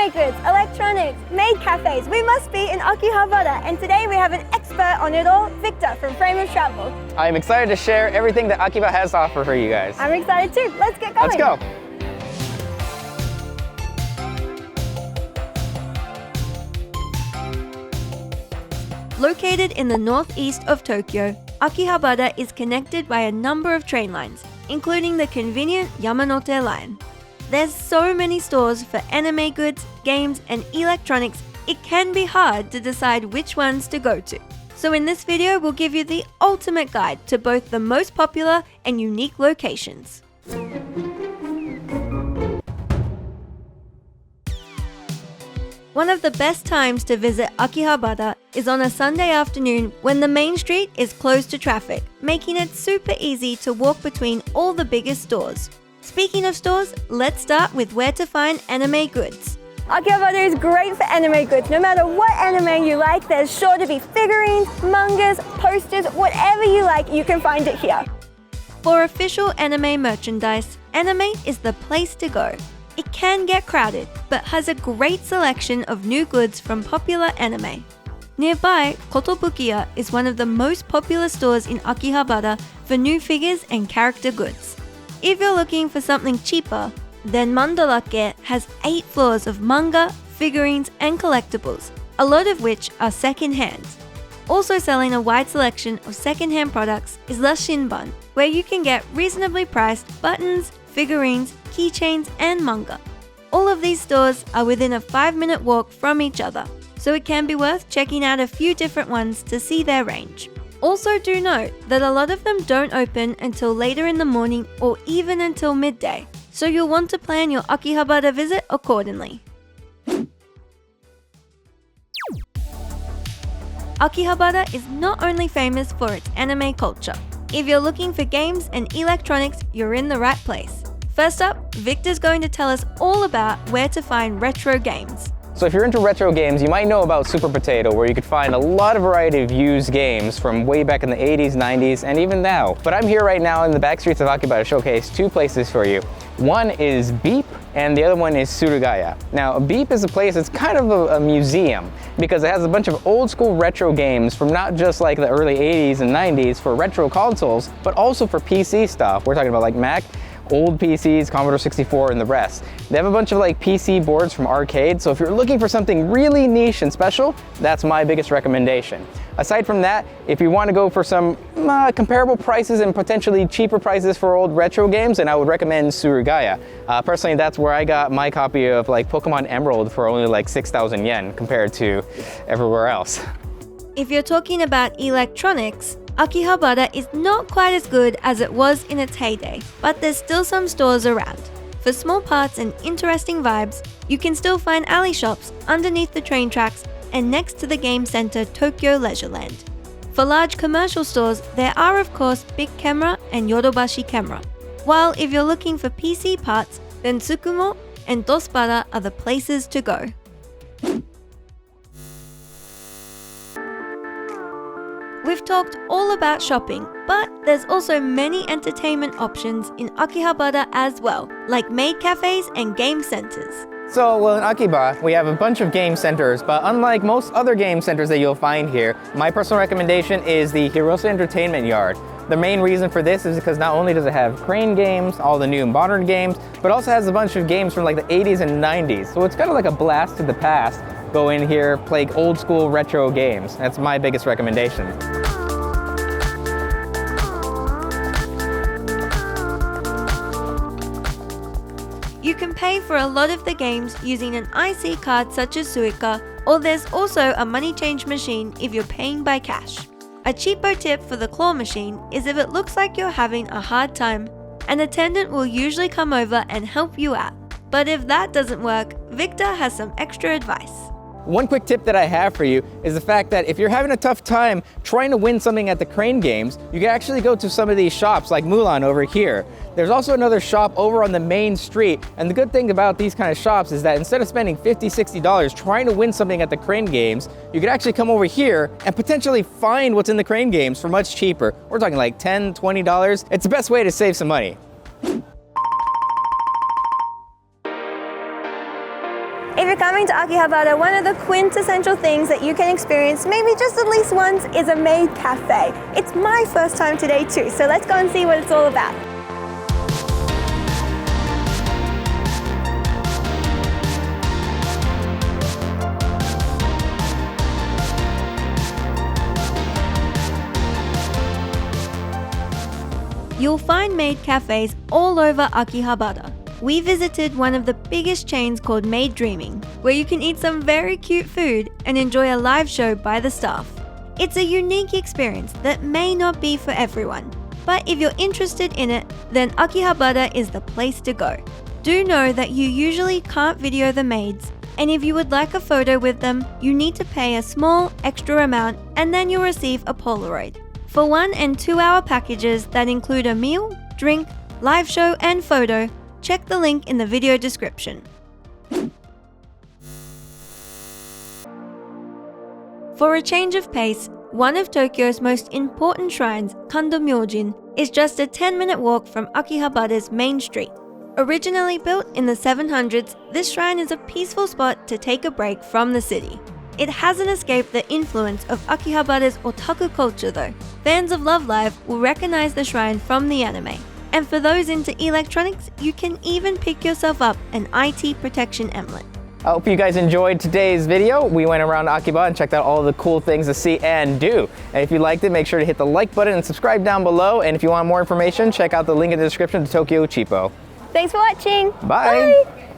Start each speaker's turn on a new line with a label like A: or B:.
A: anime goods, electronics, maid cafes. We must be in Akihabara, and today we have an expert on it all, Victor from Frame of Travel.
B: I'm excited to share everything that Akiba has to offer for you guys.
A: I'm excited too. Let's get going.
B: Let's go.
C: Located in the northeast of Tokyo, Akihabara is connected by a number of train lines, including the convenient Yamanote line. There's so many stores for anime goods, games, and electronics, it can be hard to decide which ones to go to. So in this video, we'll give you the ultimate guide to both the most popular and unique locations. One of the best times to visit Akihabara is on a Sunday afternoon when the main street is closed to traffic, making it super easy to walk between all the biggest stores. Speaking of stores, let's start with where to find anime goods.
A: Akihabara is great for anime goods. No matter what anime you like, there's sure to be figurines, mangas, posters, whatever you like, you can find it here.
C: For official anime merchandise, anime is the place to go. It can get crowded, but has a great selection of new goods from popular anime. Nearby, Kotobukiya is one of the most popular stores in Akihabara for new figures and character goods. If you're looking for something cheaper, then Mandarake has 8 floors of manga, figurines, and collectibles, a lot of which are second-hand. Also selling a wide selection of second-hand products is La Shinban, where you can get reasonably priced buttons, figurines, keychains, and manga. All of these stores are within a 5-minute walk from each other, so it can be worth checking out a few different ones to see their range. Also do note that a lot of them don't open until later in the morning or even until midday, so you'll want to plan your Akihabara visit accordingly. Akihabara is not only famous for its anime culture. If you're looking for games and electronics, you're in the right place. First up, Victor's going to tell us all about where to find retro games.
B: So if you're into retro games, you might know about Super Potato, where you could find a lot of variety of used games from way back in the 80s, 90s, and even now. But I'm here right now in the back streets of Akihabara to showcase 2 places for you. One is Beep, and the other one is Surugaya. Now, Beep is a place that's kind of a museum because it has a bunch of old school retro games from not just like the early 80s and 90s for retro consoles, but also for PC stuff. We're talking about like Mac, old PCs, Commodore 64, and the rest. They have a bunch of like PC boards from arcade, so if you're looking for something really niche and special, that's my biggest recommendation. Aside from that, if you want to go for some comparable prices and potentially cheaper prices for old retro games, then I would recommend Surugaya. Personally, that's where I got my copy of like Pokemon Emerald for only like 6,000 yen compared to everywhere else.
C: If you're talking about electronics, Akihabara is not quite as good as it was in its heyday, but there's still some stores around. For small parts and interesting vibes, you can still find alley shops underneath the train tracks and next to the game center Tokyo Leisureland. For large commercial stores, there are of course Big Camera and Yodobashi Camera. While if you're looking for PC parts, then Tsukumo and Dosbara are the places to go. We've talked all about shopping, but there's also many entertainment options in Akihabara as well, like maid cafes and game centers.
B: So, well, in Akiba, we have a bunch of game centers, but unlike most other game centers that you'll find here, my personal recommendation is the Hirose Entertainment Yard. The main reason for this is because not only does it have crane games, all the new modern games, but also has a bunch of games from like the 80s and 90s. So it's kind of like a blast to the past. Go in here, play old school retro games. That's my biggest recommendation.
C: You can pay for a lot of the games using an IC card such as Suica, or there's also a money change machine if you're paying by cash. A cheapo tip for the claw machine is if it looks like you're having a hard time, an attendant will usually come over and help you out. But if that doesn't work, Victor has some extra advice.
B: One quick tip that I have for you is the fact that if you're having a tough time trying to win something at the crane games, you can actually go to some of these shops like Mulan over here. There's also another shop over on the main street, and the good thing about these kind of shops is that instead of spending $50, $60 trying to win something at the crane games, you could actually come over here and potentially find what's in the crane games for much cheaper. We're talking like $10, $20. It's the best way to save some money.
A: If you're coming to Akihabara, one of the quintessential things that you can experience, maybe just at least once, is a Maid cafe. It's my first time today too, so let's go and see what it's all about.
C: You'll find Maid cafes all over Akihabara. We visited one of the biggest chains called Maid Dreaming, where you can eat some very cute food and enjoy a live show by the staff. It's a unique experience that may not be for everyone, but if you're interested in it, then Akihabara is the place to go. Do know that you usually can't video the maids, and if you would like a photo with them, you need to pay a small extra amount and then you'll receive a Polaroid. For 1 and 2 hour packages that include a meal, drink, live show and photo, check the link in the video description. For a change of pace, one of Tokyo's most important shrines, Kanda Myojin, is just a 10-minute walk from Akihabara's main street. Originally built in the 700s, this shrine is a peaceful spot to take a break from the city. It hasn't escaped the influence of Akihabara's otaku culture though. Fans of Love Live will recognize the shrine from the anime. And for those into electronics, you can even pick yourself up an IT protection emblem.
B: I hope you guys enjoyed today's video. We went around Akiba and checked out all the cool things to see and do. And if you liked it, make sure to hit the like button and subscribe down below. And if you want more information, check out the link in the description to TokyoCheapo.
A: Thanks for watching.
B: Bye.
A: Bye.